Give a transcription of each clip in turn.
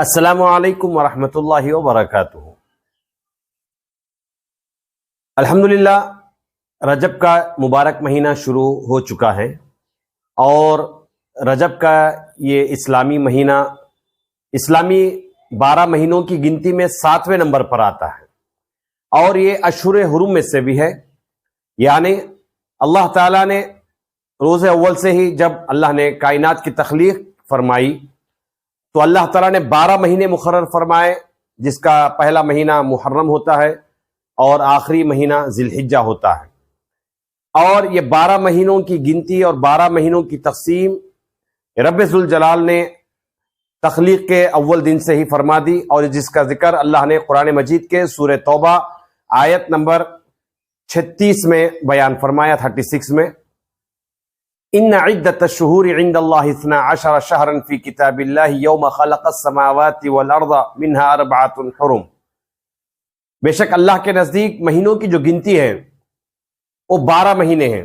السلام علیکم ورحمۃ اللہ وبرکاتہ۔ الحمدللہ رجب کا مبارک مہینہ شروع ہو چکا ہے اور رجب کا یہ اسلامی مہینہ اسلامی 12 مہینوں کی گنتی میں 7ویں نمبر پر آتا ہے اور یہ اشہر حرم میں سے بھی ہے، یعنی اللہ تعالیٰ نے روز اول سے ہی جب اللہ نے کائنات کی تخلیق فرمائی تو اللہ تعالیٰ نے 12 مہینے مقرر فرمائے، جس کا پہلا مہینہ محرم ہوتا ہے اور آخری مہینہ ذی الحجہ ہوتا ہے۔ اور یہ 12 مہینوں کی گنتی اور 12 مہینوں کی تقسیم رب ذوالجلال نے تخلیق کے اول دن سے ہی فرما دی، اور جس کا ذکر اللہ نے قرآن مجید کے سورہ توبہ آیت نمبر 36 میں بیان فرمایا، 36 میں، ان عدت الشہور عند اللہ 12 شہرا فی کتاب اللہ یوم خلق السماوات والارض منها 4 حرم۔ بے شک اللہ کے نزدیک مہینوں کی جو گنتی ہے وہ 12 مہینے ہیں،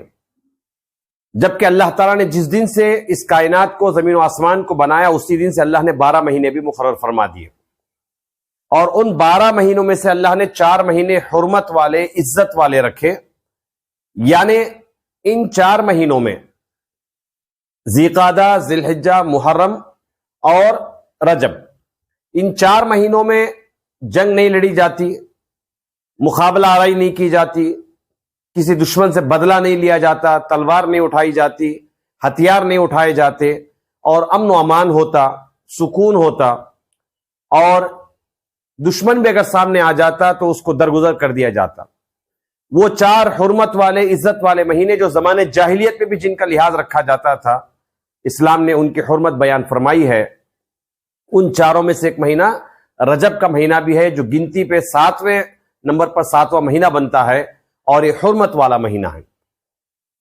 جبکہ اللہ تعالیٰ نے جس دن سے اس کائنات کو، زمین و آسمان کو بنایا، اسی دن سے اللہ نے 12 مہینے بھی مقرر فرما دیے، اور ان 12 مہینوں میں سے اللہ نے 4 مہینے حرمت والے، عزت والے رکھے، یعنی ان 4 مہینوں میں ذی-قعدہ، ذی الحجہ، محرم اور رجب، ان 4 مہینوں میں جنگ نہیں لڑی جاتی، مقابلہ آرائی نہیں کی جاتی، کسی دشمن سے بدلہ نہیں لیا جاتا، تلوار نہیں اٹھائی جاتی، ہتھیار نہیں اٹھائے جاتے، اور امن و امان ہوتا، سکون ہوتا، اور دشمن بھی اگر سامنے آ جاتا تو اس کو درگزر کر دیا جاتا۔ وہ 4 حرمت والے، عزت والے مہینے جو زمانے جاہلیت میں بھی جن کا لحاظ رکھا جاتا تھا، اسلام نے ان کی حرمت بیان فرمائی ہے۔ ان 4 میں سے ایک مہینہ رجب کا مہینہ بھی ہے، جو گنتی پہ 7ویں نمبر پر 7واں مہینہ بنتا ہے، اور یہ حرمت والا مہینہ ہے۔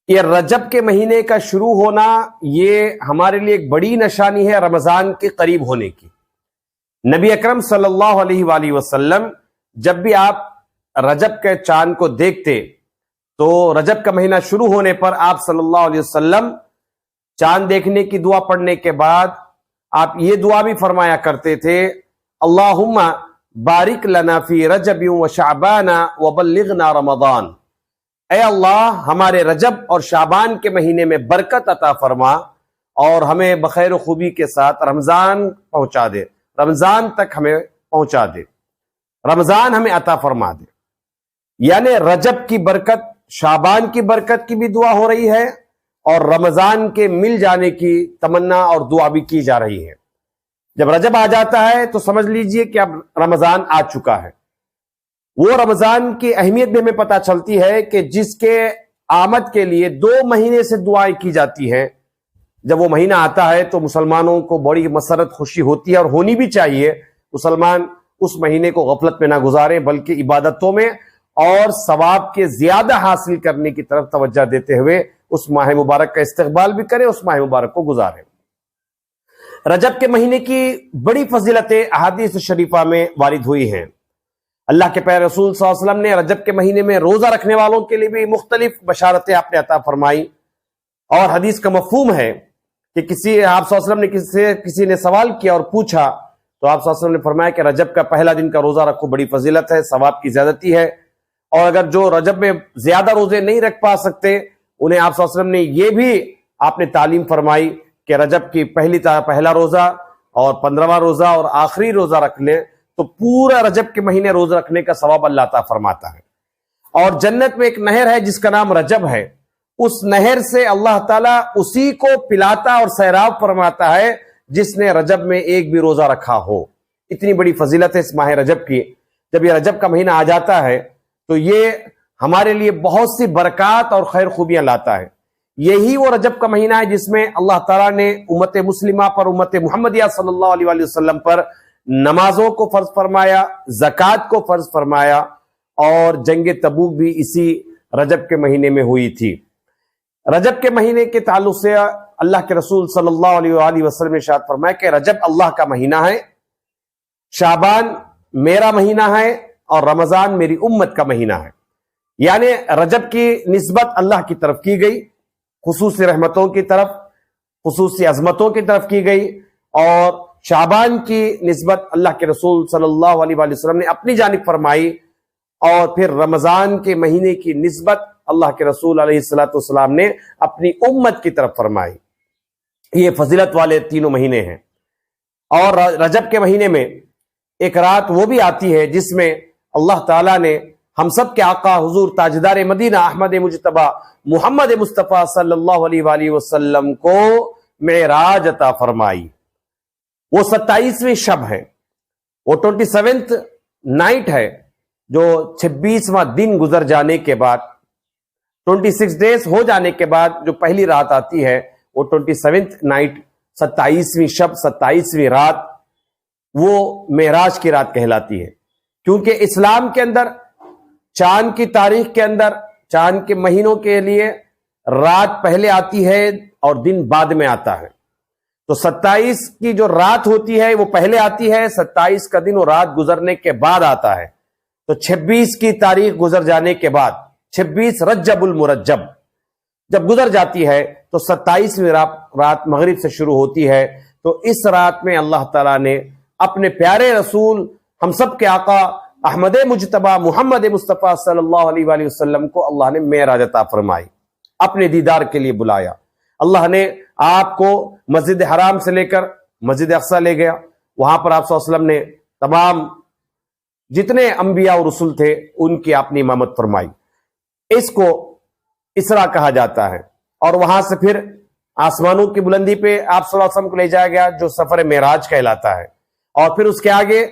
یہ رجب کے مہینے کا شروع ہونا یہ ہمارے لیے ایک بڑی نشانی ہے رمضان کے قریب ہونے کی۔ نبی اکرم صلی اللہ علیہ وآلہ وسلم جب بھی آپ رجب کے چاند کو دیکھتے تو رجب کا مہینہ شروع ہونے پر آپ صلی اللہ علیہ وسلم چاند دیکھنے کی دعا پڑھنے کے بعد آپ یہ دعا بھی فرمایا کرتے تھے، اللہم بارک لنا فی رجب و شعبان وبلغنا رمضان۔ اے اللہ، ہمارے رجب اور شعبان کے مہینے میں برکت عطا فرما اور ہمیں بخیر و خوبی کے ساتھ رمضان پہنچا دے، رمضان تک ہمیں پہنچا دے، رمضان ہمیں عطا فرما دے۔ یعنی رجب کی برکت، شعبان کی برکت کی بھی دعا ہو رہی ہے، اور رمضان کے مل جانے کی تمنا اور دعا بھی کی جا رہی ہے۔ جب رجب آ جاتا ہے تو سمجھ لیجئے کہ اب رمضان آ چکا ہے۔ وہ رمضان کی اہمیت بھی ہمیں پتہ چلتی ہے کہ جس کے آمد کے لیے 2 مہینے سے دعائیں کی جاتی ہیں، جب وہ مہینہ آتا ہے تو مسلمانوں کو بڑی مسرت خوشی ہوتی ہے، اور ہونی بھی چاہیے۔ مسلمان اس مہینے کو غفلت میں نہ گزارے، بلکہ عبادتوں میں اور ثواب کے زیادہ حاصل کرنے کی طرف توجہ دیتے ہوئے اس ماہ مبارک کا استقبال بھی کرے، اس ماہ مبارک کو گزارے۔ رجب کے مہینے کی بڑی فضیلتیں احادیث شریفہ میں وارد ہوئی ہیں۔ اللہ کے پیارے رسول صلی اللہ علیہ وسلم نے رجب کے مہینے میں روزہ رکھنے والوں کے لیے بھی مختلف بشارتیں آپ نے عطا فرمائی، اور حدیث کا مفہوم ہے کہ آپ صلی اللہ علیہ وسلم نے کسی نے سوال کیا اور پوچھا تو آپ صلی اللہ علیہ وسلم نے فرمایا کہ رجب کا پہلا دن کا روزہ رکھو، بڑی فضیلت ہے، ثواب کی زیادتی ہے، اور اگر جو رجب میں زیادہ روزے نہیں رکھ پا سکتے انہیں آپ صلی اللہ علیہ وسلم نے یہ بھی آپ نے تعلیم فرمائی کہ رجب کی پہلا روزہ اور 15واں روزہ اور آخری روزہ رکھ لیں تو پورا رجب کے مہینے روزہ رکھنے کا ثواب اللہ عطا فرماتا ہے۔ اور جنت میں ایک نہر ہے جس کا نام رجب ہے، اس نہر سے اللہ تعالیٰ اسی کو پلاتا اور سیراب فرماتا ہے جس نے رجب میں ایک بھی روزہ رکھا ہو۔ اتنی بڑی فضیلت ہے اس ماہ رجب کی۔ جب یہ رجب کا مہینہ آ جاتا ہے تو یہ ہمارے لیے بہت سی برکات اور خیر خوبیاں لاتا ہے۔ یہی وہ رجب کا مہینہ ہے جس میں اللہ تعالیٰ نے امت مسلمہ پر، امت محمدیہ صلی اللہ علیہ وآلہ وسلم پر نمازوں کو فرض فرمایا، زکوٰۃ کو فرض فرمایا، اور جنگ تبوک بھی اسی رجب کے مہینے میں ہوئی تھی۔ رجب کے مہینے کے تعلق سے اللہ کے رسول صلی اللہ علیہ وآلہ وسلم نے ارشاد فرمایا کہ رجب اللہ کا مہینہ ہے، شعبان میرا مہینہ ہے، اور رمضان میری امت کا مہینہ ہے۔ یعنی رجب کی نسبت اللہ کی طرف کی گئی، خصوصی رحمتوں کی طرف، خصوصی عظمتوں کی طرف کی گئی، اور شعبان کی نسبت اللہ کے رسول صلی اللہ علیہ وآلہ وسلم نے اپنی جانب فرمائی، اور پھر رمضان کے مہینے کی نسبت اللہ کے رسول علیہ السلام نے اپنی امت کی طرف فرمائی۔ یہ فضیلت والے تینوں مہینے ہیں۔ اور رجب کے مہینے میں ایک رات وہ بھی آتی ہے جس میں اللہ تعالیٰ نے ہم سب کے آقا حضور تاجدار مدینہ احمد مجتبی محمد مصطفیٰ صلی اللہ علیہ وآلہ وسلم کو معراج عطا فرمائی۔ وہ 27ویں شب ہے، وہ 27th نائٹ ہے، جو 26واں دن گزر جانے کے بعد 26 ڈیز ہو جانے کے بعد جو پہلی رات آتی ہے وہ 27th نائٹ، 27ویں شب، 27ویں رات، وہ معراج کی رات کہلاتی ہے۔ کیونکہ اسلام کے اندر چاند کی تاریخ کے اندر چاند کے مہینوں کے لیے رات پہلے آتی ہے اور دن بعد میں آتا ہے۔ تو 27 کی جو رات ہوتی ہے وہ پہلے آتی ہے، 27 کا دن وہ رات گزرنے کے بعد آتا ہے۔ تو 26 کی تاریخ گزر جانے کے بعد 26 رجب المرجب جب گزر جاتی ہے تو 27ویں رات مغرب سے شروع ہوتی ہے۔ تو اس رات میں اللہ تعالیٰ نے اپنے پیارے رسول ہم سب کے آقا احمد مجتبی محمد مصطفیٰ صلی اللہ علیہ وآلہ وسلم کو اللہ نے معراج عطا فرمائی، اپنے دیدار کے لیے بلایا۔ اللہ نے آپ کو مسجد حرام سے لے کر مسجد اقصی لے گیا، وہاں پر آپ صلی اللہ علیہ وسلم نے تمام جتنے انبیاء اور رسول تھے ان کی اپنی امامت فرمائی۔ اس کو اسرا کہا جاتا ہے۔ اور وہاں سے پھر آسمانوں کی بلندی پہ آپ صلی اللہ علیہ وسلم کو لے جایا گیا، جو سفر معراج کہلاتا ہے۔ اور پھر اس کے آگے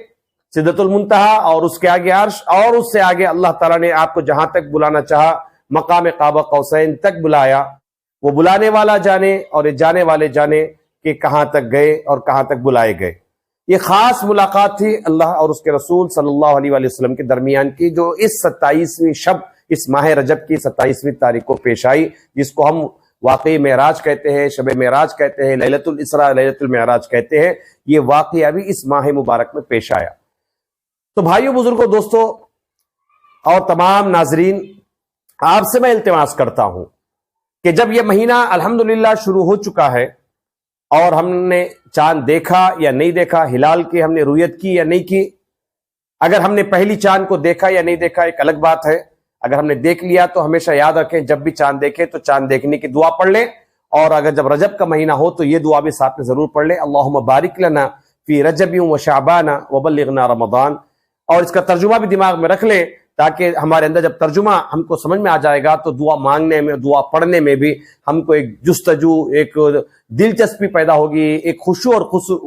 سدرۃ المنتہا، اور اس کے آگے عرش، اور اس سے آگے اللہ تعالیٰ نے آپ کو جہاں تک بلانا چاہا مقام قاب قوسین تک بلایا۔ وہ بلانے والا جانے اور جانے والے جانے کہ کہاں تک گئے اور کہاں تک بلائے گئے۔ یہ خاص ملاقات تھی اللہ اور اس کے رسول صلی اللہ علیہ وآلہ وسلم کے درمیان کی، جو اس 27ویں شب، اس ماہ رجب کی 27ویں تاریخ کو پیش آئی، جس کو ہم واقعی معراج کہتے ہیں، شب معراج کہتے ہیں، لیلۃ الاسراء، لیلۃ المعراج کہتے ہیں۔ یہ واقعہ بھی اس ماہ مبارک میں پیش آیا۔ تو بھائیو، بزرگوں، دوستو اور تمام ناظرین، آپ سے میں التماس کرتا ہوں کہ جب یہ مہینہ الحمدللہ شروع ہو چکا ہے اور ہم نے چاند دیکھا یا نہیں دیکھا، ہلال کی ہم نے رؤیت کی یا نہیں کی، اگر ہم نے پہلی چاند کو دیکھا یا نہیں دیکھا ایک الگ بات ہے، اگر ہم نے دیکھ لیا تو ہمیشہ یاد رکھیں جب بھی چاند دیکھیں تو چاند دیکھنے کی دعا پڑھ لیں، اور اگر جب رجب کا مہینہ ہو تو یہ دعا بھی ساتھ میں ضرور پڑھ لیں، اللہم بارک لنا فی رجب و شعبان وبلغنا رمضان۔ اور اس کا ترجمہ بھی دماغ میں رکھ لیں تاکہ ہمارے اندر جب ترجمہ ہم کو سمجھ میں آ جائے گا تو دعا مانگنے میں، دعا پڑھنے میں بھی ہم کو ایک جستجو، ایک دلچسپی پیدا ہوگی، ایک خشوع اور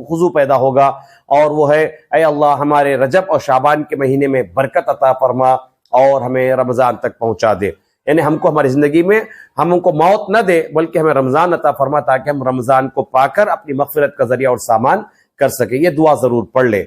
خضوع پیدا ہوگا، اور وہ ہے اے اللہ ہمارے رجب اور شعبان کے مہینے میں برکت عطا فرما اور ہمیں رمضان تک پہنچا دے۔ یعنی ہم کو ہماری زندگی میں ہم کو موت نہ دے بلکہ ہمیں رمضان عطا فرما تاکہ ہم رمضان کو پا کر اپنی مغفرت کا ذریعہ اور سامان کر سکیں۔ یہ دعا ضرور پڑھ لیں۔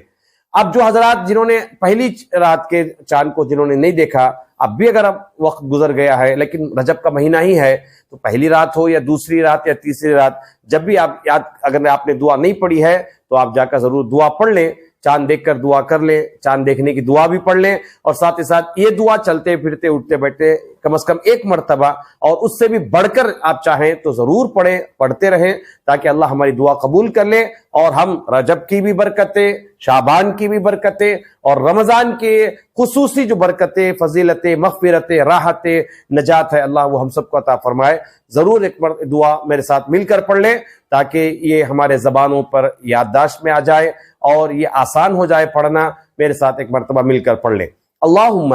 اب جو حضرات جنہوں نے پہلی رات کے چاند کو جنہوں نے نہیں دیکھا، اب بھی اگر وقت گزر گیا ہے لیکن رجب کا مہینہ ہی ہے، تو پہلی رات ہو یا دوسری رات یا تیسری رات، جب بھی آپ اگر آپ نے دعا نہیں پڑھی ہے تو آپ جا کر ضرور دعا پڑھ لیں، چاند دیکھ کر دعا کر لیں، چاند دیکھنے کی دعا بھی پڑھ لیں، اور ساتھ ہی ساتھ یہ دعا چلتے پھرتے اٹھتے بیٹھتے کم از کم ایک مرتبہ، اور اس سے بھی بڑھ کر آپ چاہیں تو ضرور پڑھیں، پڑھتے رہیں تاکہ اللہ ہماری دعا قبول کر لے، اور ہم رجب کی بھی برکتیں، شعبان کی بھی برکتیں، اور رمضان کے خصوصی جو برکتیں، فضیلتیں، مغفرتیں، راحتیں، نجات ہے، اللہ وہ ہم سب کو عطا فرمائے۔ ضرور ایک دعا میرے ساتھ مل کر پڑھ لیں تاکہ یہ ہمارے زبانوں پر یادداشت میں آ جائے اور یہ آسان ہو جائے پڑھنا۔ میرے ساتھ ایک مرتبہ مل کر پڑھ لیں، اللہم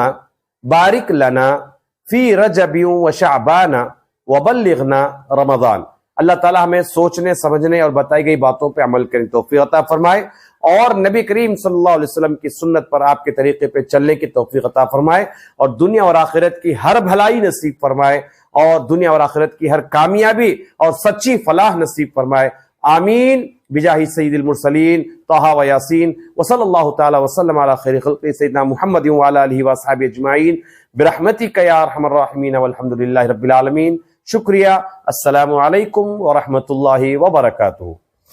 بارک لنا فی رجب و شعبان وبلغنا رمضان۔ اللہ تعالیٰ ہمیں سوچنے، سمجھنے اور بتائی گئی باتوں پہ عمل کرنے توفیق عطا فرمائے، اور نبی کریم صلی اللہ علیہ وسلم کی سنت پر، آپ کے طریقے پہ چلنے کی توفیق عطا فرمائے، اور دنیا اور آخرت کی ہر بھلائی نصیب فرمائے، اور دنیا اور آخرت کی ہر کامیابی اور سچی فلاح نصیب فرمائے، آمین بجاہ سید المرسلین طہ و یاسین، وصلی اللہ تعالی وسلم علی خیر خلق سیدنا محمد وعلی آلہ وصحبہ اجمعین برحمتک یا ارحم الراحمین والحمد للہ رب العالمین۔ شکریہ، السلام علیکم ورحمۃ اللہ وبرکاتہ۔